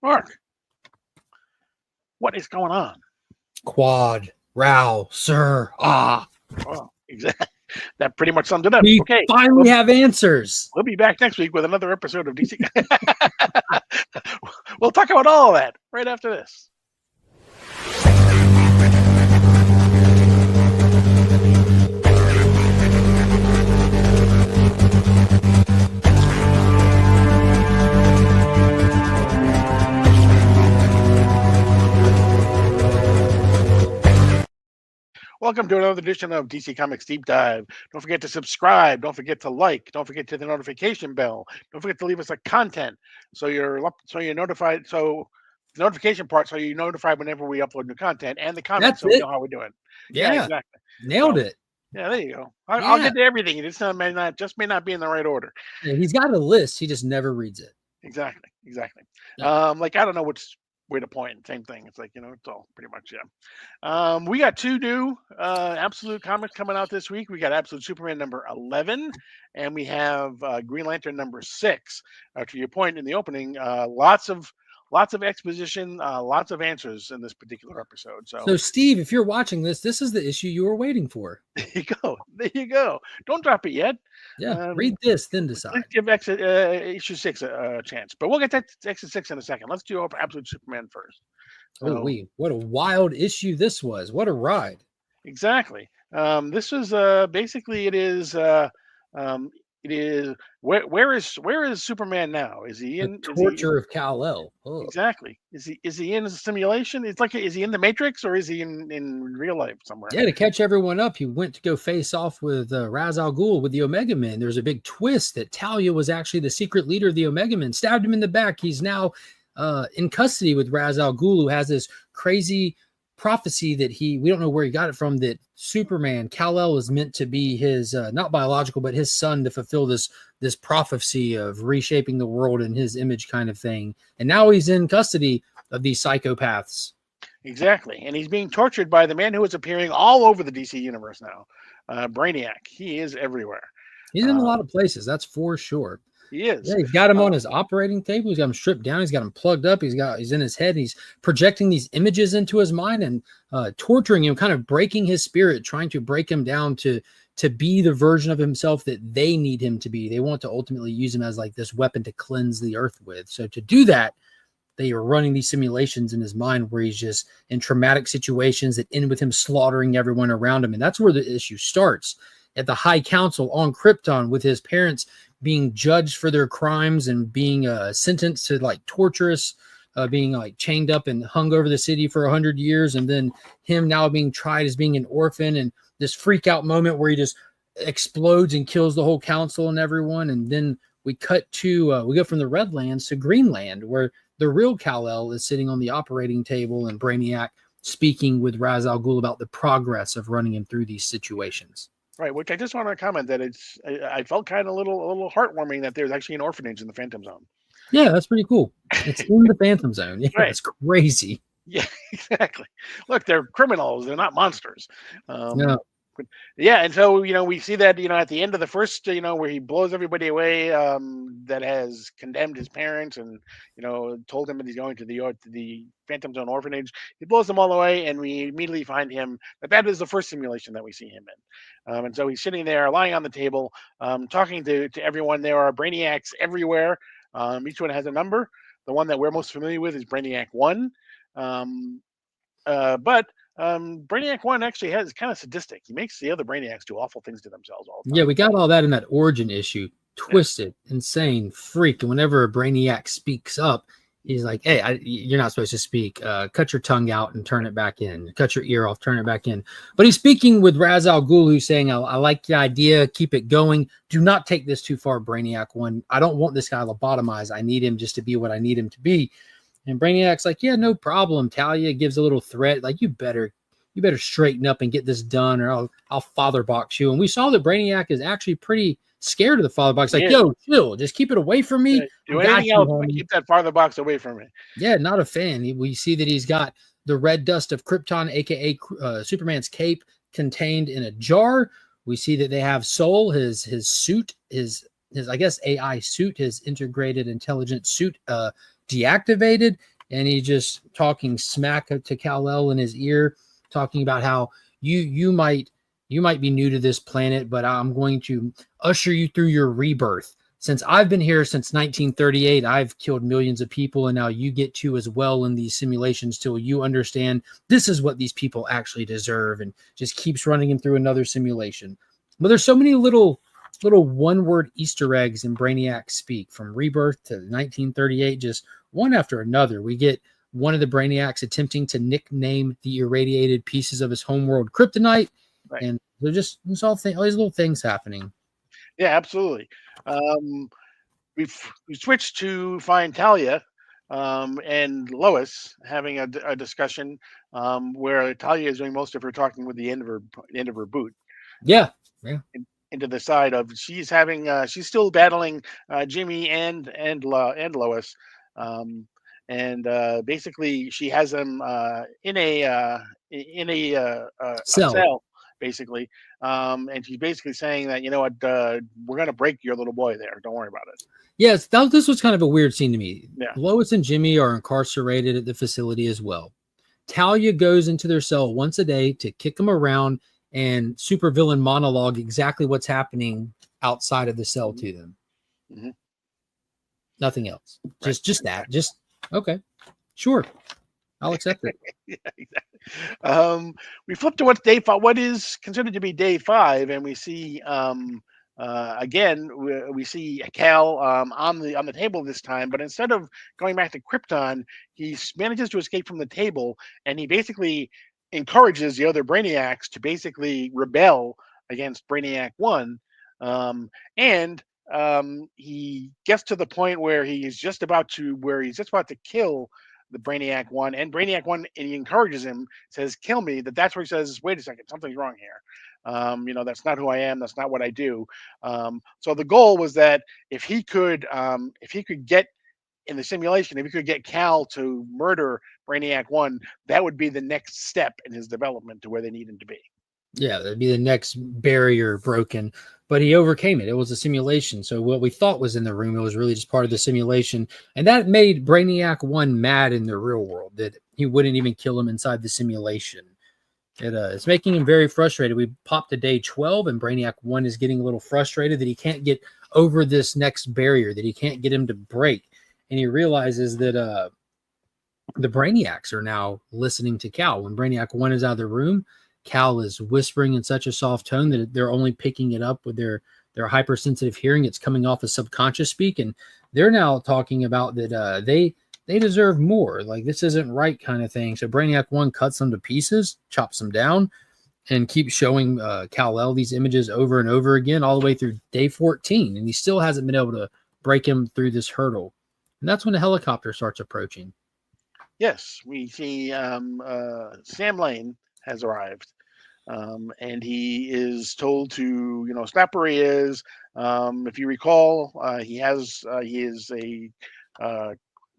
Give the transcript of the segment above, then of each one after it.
Mark, what is going on? Quad, Row, Sir, Well, exactly. That pretty much sums it up. We Okay, finally have answers. we'll be back next week with another episode of DC. We'll talk about all of that right after this. Welcome to another edition of DC Comics Deep Dive. Don't forget to subscribe. Don't forget to like. Don't forget to hit the notification bell. Don't forget to leave us a content so you're notified. So the notification part, so you're notified whenever we upload new content, and the comments, so we know how we're doing. Yeah, exactly. Nailed it. Yeah, there you go. I'll get to everything. It just may not be in the right order. Yeah, he's got a list. He just never reads it. Exactly. Yeah. Like I don't know which way to point. Same thing. It's like, it's all pretty much, yeah. We got two new Absolute comics coming out this week. We got Absolute Superman number 11, and we have Green Lantern number 6. To your point in the opening, lots of exposition, lots of answers in this particular episode. So Steve, if you're watching this is the issue you were waiting for. There you go. Don't drop it yet. Yeah, read this, then decide. Let's give issue 6 a chance, but we'll get that to issue 6 in a second. Let's do Absolute Superman first. What a wild issue this was. What a ride. Exactly. This was basically it is where is Superman now? Is he in the torture of Kal-El? Oh. Exactly. Is he in a simulation? It's like, is he in the Matrix or is he in real life somewhere? Yeah, to catch everyone up, he went to go face off with Ra's al Ghul with the Omega Men. There's a big twist that Talia was actually the secret leader of the Omega Men. Stabbed him in the back. He's now in custody with Ra's al Ghul, who has this crazy prophecy that we don't know where he got it from, that Superman, Kal-El, is meant to be his not biological, but his son, to fulfill this prophecy of reshaping the world in his image kind of thing. And now he's in custody of these psychopaths. Exactly. And he's being tortured by the man who is appearing all over the DC universe now, Brainiac. He is everywhere. He's in a lot of places, that's for sure. He is. Yeah, he's got him on his operating table. He's got him stripped down. He's got him plugged up. He's in his head. He's projecting these images into his mind and torturing him, kind of breaking his spirit, trying to break him down to be the version of himself that they need him to be. They want to ultimately use him as like this weapon to cleanse the earth with. So to do that, they are running these simulations in his mind where he's just in traumatic situations that end with him slaughtering everyone around him. And that's where the issue starts, at the High Council on Krypton, with his parents being judged for their crimes and being sentenced to like torturous, being like chained up and hung over the city for 100 years. And then him now being tried as being an orphan, and this freak out moment where he just explodes and kills the whole council and everyone. And then we cut to, we go from the Redlands to Greenland, where the real Kal-El is sitting on the operating table and Brainiac speaking with Ra's al Ghul about the progress of running him through these situations. Right, which I just want to comment that I felt kind of a little heartwarming that there's actually an orphanage in the Phantom Zone. Yeah, that's pretty cool. It's in the Phantom Zone. Yeah, right. It's crazy. Yeah, exactly. Look, they're criminals. They're not monsters. No. Yeah, and so we see that at the end of the first where he blows everybody away that has condemned his parents and told him that he's going to the Phantom Zone orphanage. He blows them all away, and we immediately find him that is the first simulation that we see him in. And so he's sitting there, lying on the table, talking to everyone. There are Brainiacs everywhere. Each one has a number. The one that we're most familiar with is Brainiac 1. But Brainiac 1 actually is kind of sadistic. He makes the other Brainiacs do awful things to themselves all the time. Yeah, we got all that in that origin issue. Twisted, insane, freak. And whenever a Brainiac speaks up, he's like, hey, you're not supposed to speak. Cut your tongue out and turn it back in. Cut your ear off, turn it back in. But he's speaking with Ra's al Ghul, who's saying, I like the idea. Keep it going. Do not take this too far, Brainiac 1. I don't want this guy lobotomized. I need him just to be what I need him to be. And Brainiac's like, yeah, no problem. Talia gives a little threat, like, you better straighten up and get this done, or I'll father box you. And we saw that Brainiac is actually pretty scared of the father box. Like, yo, chill, just keep it away from me. Do anything else, but keep that father box away from me. Yeah, not a fan. We see that he's got the red dust of Krypton, aka Superman's cape, contained in a jar. We see that they have Soul, his suit, his I guess AI suit, his integrated intelligent suit, deactivated, and he's just talking smack to Kal-El in his ear, talking about how you might be new to this planet, but I'm going to usher you through your rebirth. Since I've been here since 1938, I've killed millions of people, and now you get to as well in these simulations till you understand this is what these people actually deserve, and just keeps running him through another simulation. But there's so many little one-word Easter eggs in Brainiac speak, from Rebirth to 1938, just one after another. We get one of the Brainiacs attempting to nickname the irradiated pieces of his homeworld kryptonite, Right. and there's all these little things happening. Yeah, absolutely. We switched to find Talia and Lois having a discussion where Talia is doing most of her talking with the end of her boot. Yeah. Into the side of she's having she's still battling Jimmy and Lois, and basically she has them in a cell basically, and she's basically saying that, you know what, we're gonna break your little boy there. Don't worry about it. Yes, this was kind of a weird scene to me. Yeah. Lois and Jimmy are incarcerated at the facility as well. Talia goes into their cell once a day to kick them around and supervillain monologue exactly what's happening outside of the cell to them. Mm-hmm. Nothing else. Just that. Just okay. Sure. I'll accept it. Yeah, exactly. We flip to what's day 5, what is considered to be day 5, and we see again we see Cal on the table this time, but instead of going back to Krypton, he manages to escape from the table, and he basically encourages the other Brainiacs to basically rebel against Brainiac 1, and he gets to the point where he's just about to kill the Brainiac 1, and Brainiac 1, and he encourages him, says, "Kill me." That's where he says, "Wait a second, something's wrong here. That's not who I am. That's not what I do." So the goal was that if he could get in the simulation, if he could get Cal to murder Brainiac 1, that would be the next step in his development to where they need him to be. Yeah, that'd be the next barrier broken, but he overcame it. It was a simulation. So what we thought was in the room, it was really just part of the simulation. And that made Brainiac 1 mad in the real world, that he wouldn't even kill him inside the simulation. It's making him very frustrated. We popped to day 12, and Brainiac 1 is getting a little frustrated that he can't get over this next barrier, that he can't get him to break. And he realizes that the Brainiacs are now listening to Cal. When Brainiac 1 is out of the room, Cal is whispering in such a soft tone that they're only picking it up with their hypersensitive hearing. It's coming off of subconscious speak, and they're now talking about that they deserve more. Like, this isn't right, kind of thing. So Brainiac 1 cuts them to pieces, chops them down, and keeps showing Kal-El these images over and over again, all the way through day 14, and he still hasn't been able to break him through this hurdle. And that's when the helicopter starts approaching. Yes, we see Sam Lane has arrived, and he is told to, stop where he is. If you recall, he is a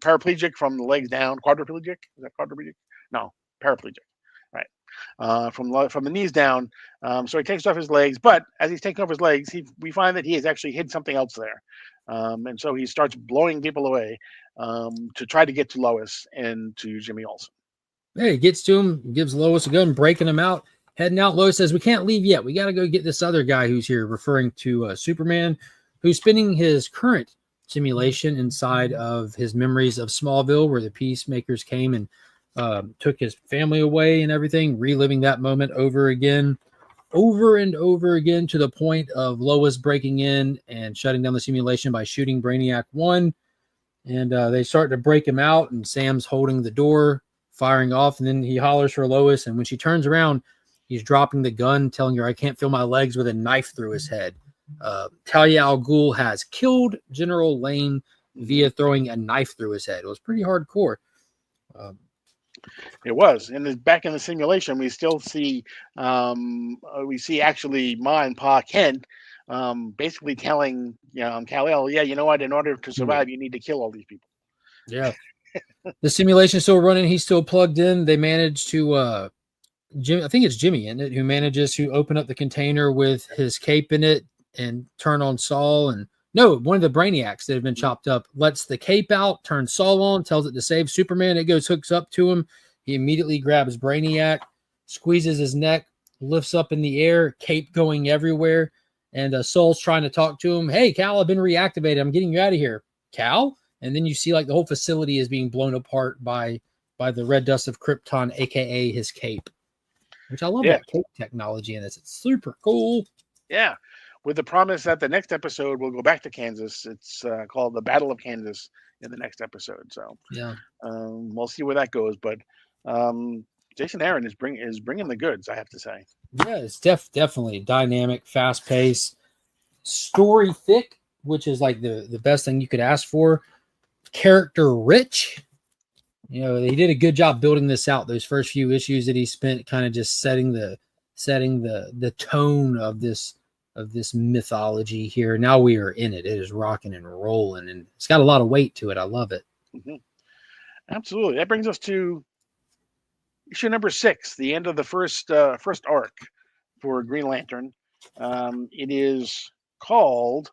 paraplegic from the legs down. Quadriplegic? Is that quadriplegic? No, paraplegic. Right. From the knees down. So he takes off his legs, but as he's taking off his legs, we find that he has actually hid something else there. And so he starts blowing people away to try to get to Lois and to Jimmy Olsen. Yeah, he gets to him, gives Lois a gun, breaking him out, heading out. Lois says, "We can't leave yet. We got to go get this other guy who's here," referring to Superman, who's spending his current simulation inside of his memories of Smallville, where the Peacemakers came and took his family away and everything, reliving that moment over and over again, to the point of Lois breaking in and shutting down the simulation by shooting Brainiac 1. And they start to break him out, and Sam's holding the door, firing off, and then he hollers for Lois, and when she turns around, he's dropping the gun, telling her, "I can't feel my legs," with a knife through his head. Talia al Ghul has killed General Lane via throwing a knife through his head. It was pretty hardcore. It was, and back in the simulation, we still see actually Ma and Pa Kent basically telling Kal-El, "Yeah, you know what? In order to survive, you need to kill all these people." Yeah. The simulation is still running. He's still plugged in. They manage to I think it's Jimmy in it, who manages to open up the container with his cape in it and turn on Saul and No, one of the Brainiacs that have been chopped up lets the cape out, turns Saul on, tells it to save Superman. It goes, hooks up to him. He immediately grabs Brainiac, squeezes his neck, lifts up in the air, cape going everywhere. And Saul's trying to talk to him. Hey, Cal, I've been reactivated. I'm getting you out of here. Cal? And then you see like the whole facility is being blown apart by the red dust of Krypton, aka his cape. Which I love that cape technology in this. It's super cool. Yeah. With the promise that the next episode will go back to Kansas. It's called the Battle of Kansas in the next episode. So yeah, we'll see where that goes. But Jason Aaron is bringing the goods, I have to say. Yeah, it's definitely dynamic, fast paced, story thick, which is like the best thing you could ask for. Character rich. You know, they did a good job building this out. Those first few issues that he spent kind of just setting the tone of this mythology here. Now we are in it. It is rocking and rolling, and it's got a lot of weight to it. I love it. Mm-hmm. Absolutely. That brings us to issue number 6, the end of the first arc for Green Lantern. It is called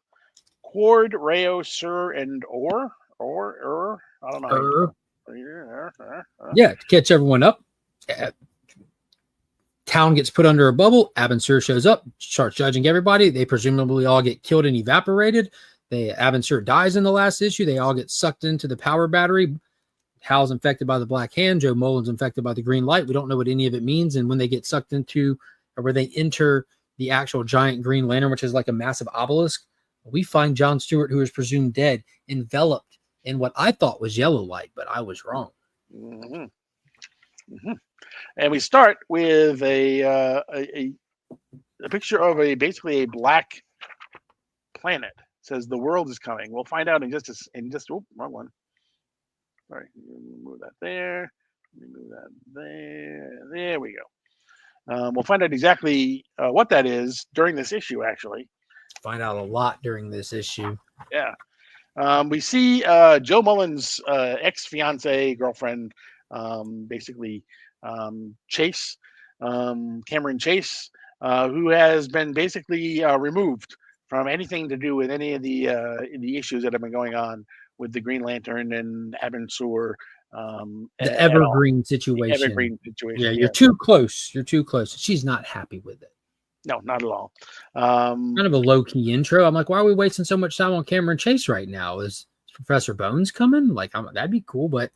Quard, Rayo, Sur, and Or. I don't know. Yeah, to catch everyone up. Town gets put under a bubble. Abin Sur shows up, starts judging everybody. They presumably all get killed and evaporated. Abin Sur dies in the last issue. They all get sucked into the power battery. Hal's infected by the Black Hand. Joe Mullen's infected by the green light. We don't know what any of it means. And when they get sucked into, or where they enter the actual giant Green Lantern, which is like a massive obelisk, we find John Stewart, who is presumed dead, enveloped in what I thought was yellow light, but I was wrong. Mm-hmm. Mm-hmm. And we start with a picture of basically a black planet. It says the world is coming. We'll find out in just wrong one. Sorry, move that there. Move that there. There we go. We'll find out exactly what that is during this issue. Actually, find out a lot during this issue. Yeah. We see Joe Mullen's ex-fiance girlfriend, basically Chase, Cameron Chase, who has been basically removed from anything to do with any of the issues that have been going on with the Green Lantern and Abin Sur. The Evergreen situation. Evergreen situation. Yeah, you're too close. You're too close. She's not happy with it. No, not at all. Kind of a low-key intro. I'm like, why are we wasting so much time on Cameron Chase right now? Is Professor Bones coming? Like, that'd be cool. But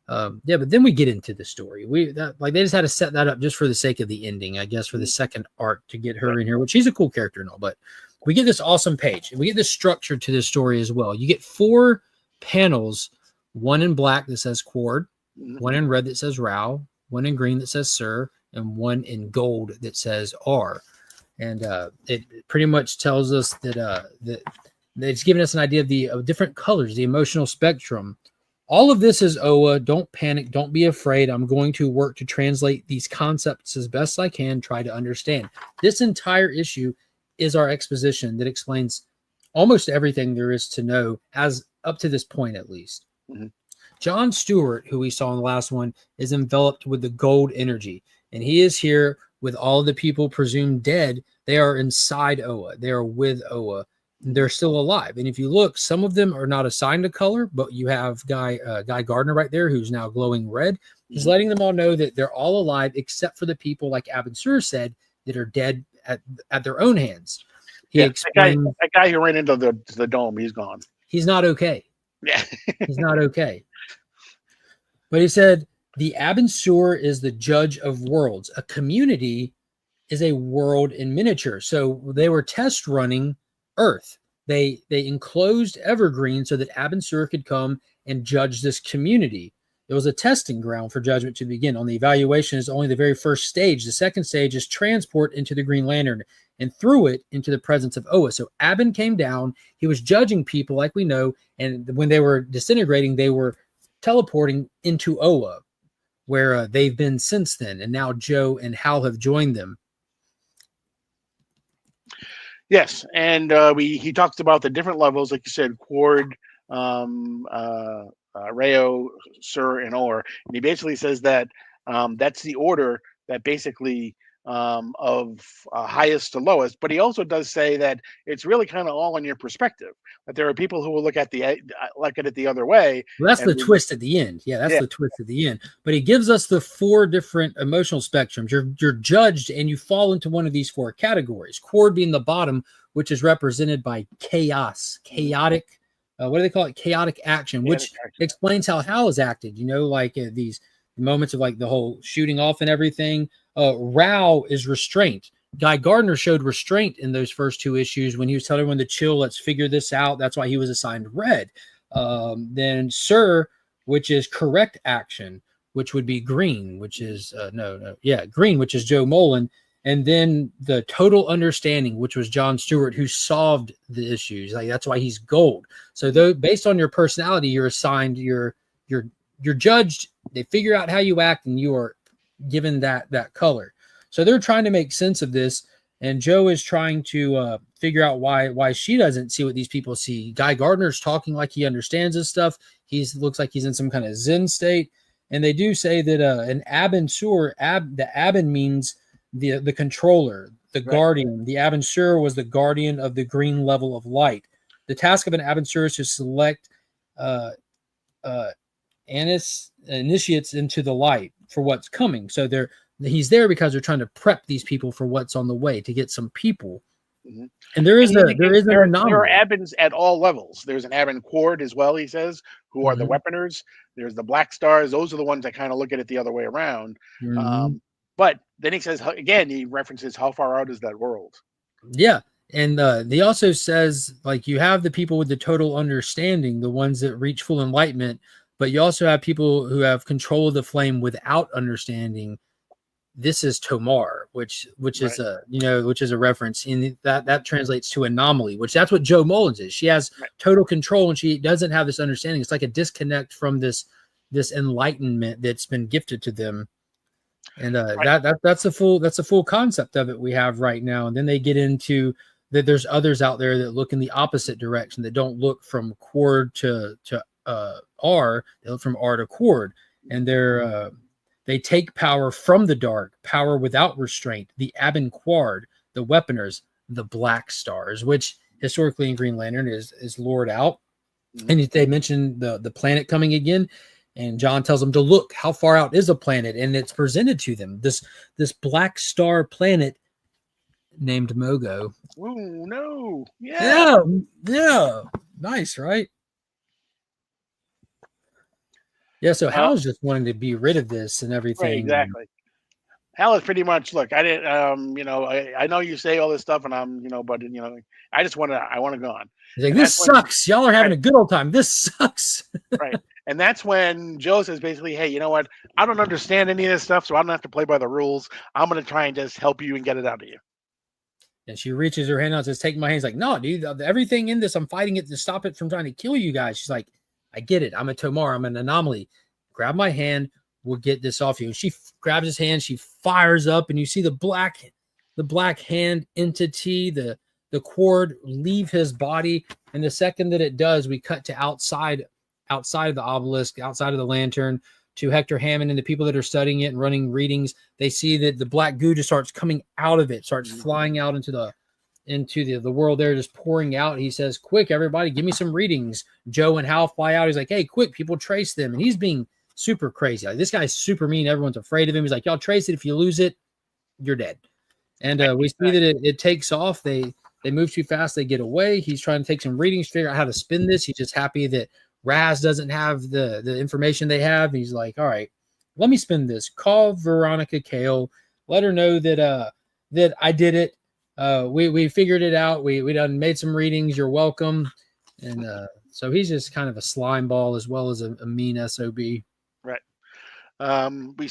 yeah, but then we get into the story. They just had to set that up just for the sake of the ending, I guess, for the second arc to get her in here, which she's a cool character and all. But we get this awesome page, and we get this structure to this story as well. You get 4 panels, one in black that says Quard, one in red that says Rao, one in green that says Sir, and one in gold that says R. And it pretty much tells us that it's giving us an idea of the different colors, the emotional spectrum. All of this is Oa. Don't panic. Don't be afraid. I'm going to work to translate these concepts as best I can, try to understand. This entire issue is our exposition that explains almost everything there is to know, as up to this point at least. Mm-hmm. John Stewart, who we saw in the last one, is enveloped with the gold energy, and he is here with all the people presumed dead. They are inside Oa. They are with Oa. They're still alive. And if you look, some of them are not assigned a color, but you have Guy Gardner right there, who's now glowing red. He's letting them all know that they're all alive, except for the people, like Abin Sur said, that are dead at their own hands. He explains, that guy who ran into the dome, he's gone. He's not okay. Yeah. He's not okay. But he said, the Abin Sur is the judge of worlds. A community is a world in miniature. So they were test running Earth. They enclosed Evergreen so that Abin Sur could come and judge this community. It was a testing ground for judgment to begin. On the evaluation is only the very first stage. The second stage is transport into the Green Lantern and through it into the presence of Oa. So Abin came down. He was judging people like we know. And when they were disintegrating, they were teleporting into Oa, where they've been since then. And now Joe and Hal have joined them. Yes, and he talks about the different levels, like you said, Quard, Rayo, Sur, and Or. And he basically says that that's the order that basically of highest to lowest. But he also does say that it's really kind of all on your perspective. That there are people who will look at it the other way. Well, that's And the twist at the end. Yeah, that's yeah, the twist at the end. But he gives us the 4 different emotional spectrums. You're judged, and you fall into one of these 4 categories. Cord being the bottom, which is represented by chaos, chaotic. What do they call it? Chaotic action, which explains how Hal has acted. You know, like these moments of like the whole shooting off and everything. Rao is restraint. Guy Gardner showed restraint in those first 2 issues when he was telling everyone to chill, let's figure this out. That's why he was assigned red. Then Sir, which is correct action, which would be green, which is green, which is Joe Mullen. And then the total understanding, which was John Stewart, who solved the issues. Like that's why he's gold. So though, based on your personality, you're assigned, you're judged. They figure out how you act, and you are given that color. So they're trying to make sense of this, and Joe is trying to figure out why she doesn't see what these people see. Guy Gardner's talking like he understands this stuff. Looks like he's in some kind of Zen state, and they do say that an Abin Sur, the Abin means the controller, the guardian. The Abin Sur was the guardian of the green level of light. The task of an Abin Sur is to select initiates into the light for what's coming. So he's there because they're trying to prep these people for what's on the way to get some people. Mm-hmm. And there is an anomaly. There are Abins at all levels. There's an Abin Cord as well, he says, who are the weaponers. There's the Black Stars. Those are the ones that kind of look at it the other way around. But then he says, again, he references how far out is that world? Yeah. And he also says, like, you have the people with the total understanding, the ones that reach full enlightenment, but you also have people who have control of the flame without understanding. This is Tomar, which is a reference, and that translates to anomaly, which that's what Joe Mullins is. She has total control, and she doesn't have this understanding. It's like a disconnect from this enlightenment that's been gifted to them. And that's the full concept of it we have right now. And then they get into that there's others out there that look in the opposite direction, that don't look from Cord to R, they look from R to Cord, and they take power from the dark, power without restraint, the Abin Quard, the Weaponers, the Black Stars, which historically in Green Lantern is lured out. And they mention the planet coming again. And John tells them to look, how far out is a planet? And it's presented to them, this Black Star planet named Mogo. Oh, no. Yeah. Nice, right? Yeah, so Hal's just wanting to be rid of this and everything. Right, exactly. Hal is pretty much, look, I didn't, I know you say all this stuff, and I'm, but I just want to go on. He's like, this sucks. Y'all are having a good old time. This sucks. Right. And that's when Joe says basically, hey, you know what? I don't understand any of this stuff, so I don't have to play by the rules. I'm going to try and just help you and get it out of you. And she reaches her hand out and says, take my hand. He's like, no, dude, everything in this, I'm fighting it to stop it from trying to kill you guys. She's like, I get it. I'm a Tomar. I'm an anomaly. Grab my hand. We'll get this off you. And she grabs his hand. She fires up, and you see the black hand entity, the Cord leave his body. And the second that it does, we cut to outside of the obelisk, outside of the lantern, to Hector Hammond and the people that are studying it and running readings. They see that the black goo just starts coming out of it, starts flying out into the world there, just pouring out. He says, quick, everybody, give me some readings. Joe and Hal fly out. He's like, hey, quick, people trace them. And he's being super crazy. Like, this guy's super mean. Everyone's afraid of him. He's like, y'all trace it. If you lose it, you're dead. And we see that it takes off. They move too fast. They get away. He's trying to take some readings, figure out how to spin this. He's just happy that Raz doesn't have the information they have. He's like, all right, let me spin this. Call Veronica Cale. Let her know that I did it. We figured it out. We done made some readings. You're welcome. And so he's just kind of a slime ball as well as a mean SOB. Right. We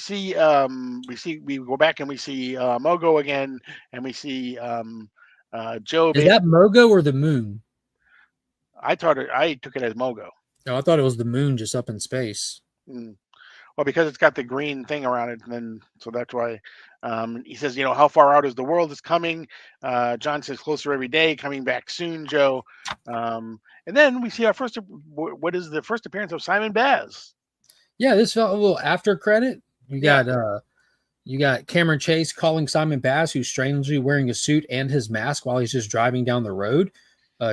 go back and we see Mogo again, and we see Joe. Is that Mogo or the moon? I took it as Mogo. No, I thought it was the moon just up in space. Well, because it's got the green thing around it, and then so that's why he says, how far out is the world is coming? John says closer every day, coming back soon, Joe. And then we see what is the first appearance of Simon Baz. Yeah, this felt a little after credit. You got You got Cameron Chase calling Simon Bass, who's strangely wearing a suit and his mask while he's just driving down the road.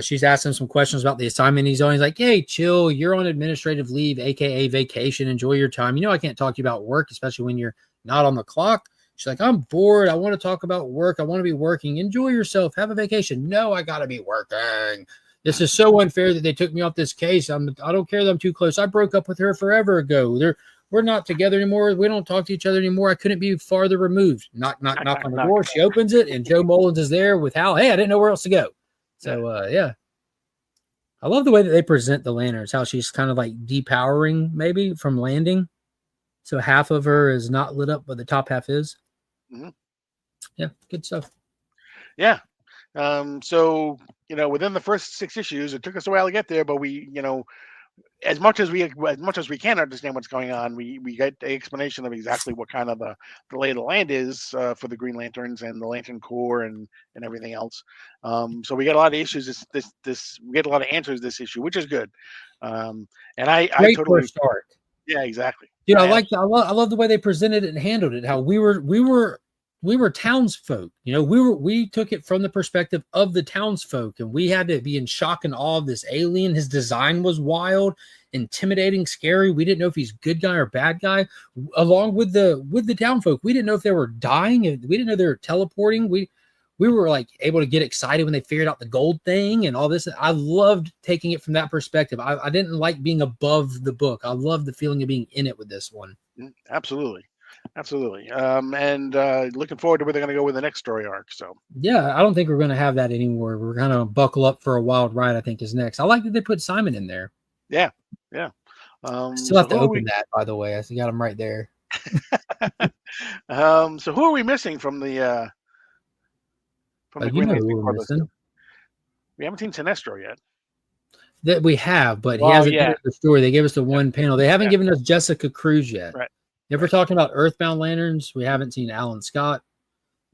She's asking him some questions about the assignment he's on. He's like, hey, chill. You're on administrative leave, a.k.a. vacation. Enjoy your time. You know, I can't talk to you about work, especially when you're not on the clock. She's like, I'm bored. I want to talk about work. I want to be working. Enjoy yourself. Have a vacation. No, I got to be working. This is so unfair that they took me off this case. I don't care that I'm too close. I broke up with her forever ago. We're not together anymore. We don't talk to each other anymore. I couldn't be farther removed. Knock on the door. She opens it, and Joe Mullins is there with Hal. Hey, I didn't know where else to go. So, yeah. I love the way that they present the lanterns, how she's kind of like depowering maybe from landing. So half of her is not lit up, but the top half is. Mm-hmm. Yeah, good stuff. Yeah. So, you know, within the first 6 issues, it took us a while to get there, but we, you know, as much as we can understand what's going on, we get the explanation of exactly what kind of the lay of the land is for the Green Lanterns and the Lantern Corps and everything else. So we get a lot of issues. We get a lot of answers this issue, which is good. And I totally first arc. Yeah, exactly. Dude, I love the way they presented it and handled it. How we were townsfolk. You know, we took it from the perspective of the townsfolk, and we had to be in shock and awe of this alien. His design was wild, intimidating, scary. We didn't know if he's good guy or bad guy. Along with the townfolk, we didn't know if they were dying. We didn't know they were teleporting. We were like able to get excited when they figured out the gold thing and all this. I loved taking it from that perspective. I didn't like being above the book. I loved the feeling of being in it with this one. Absolutely. And looking forward to where they're going to go with the next story arc. So yeah, I don't think we're going to have that anymore. We're going to buckle up for a wild ride, I think, is next. I like that they put Simon in there. Yeah. Still have to open that, by the way. I got him right there. So who are we missing from the Green Lantern? We haven't seen Sinestro yet. That we have, but he hasn't given us the story. They gave us the one panel. They haven't given us Jessica Cruz yet. Right. If we're talking about Earthbound Lanterns, we haven't seen Alan Scott.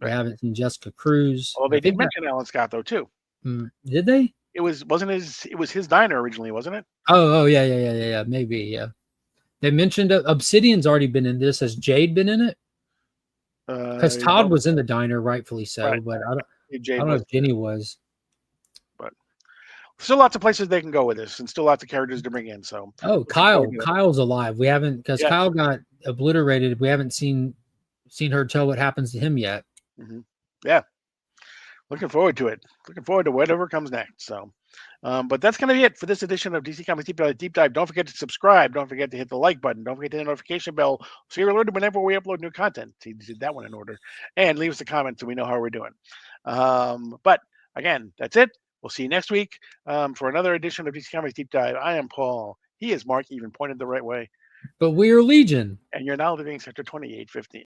We haven't seen Jessica Cruz. Well, they did mention Alan Scott though too. Did they? It was his diner originally, wasn't it? Oh yeah. Maybe, yeah. They mentioned Obsidian's already been in this. Has Jade been in it? Because Todd was in the diner, rightfully so, right. But I don't know if Jenny was. But still lots of places they can go with this, and still lots of characters to bring in. So Kyle's alive. We haven't, because Kyle got obliterated. We haven't seen her tell what happens to him yet. Mm-hmm. Yeah, looking forward to it. Looking forward to whatever comes next. So, but that's going to be it for this edition of DC Comics Deep Dive. Don't forget to subscribe. Don't forget to hit the like button. Don't forget to hit the notification bell so you're alerted whenever we upload new content. See, did that one in order. And leave us a comment so we know how we're doing. But again, that's it. We'll see you next week for another edition of DC Comics Deep Dive. I am Paul. He is Mark. He even pointed the right way. But we are Legion. And you're now living Sector 2815.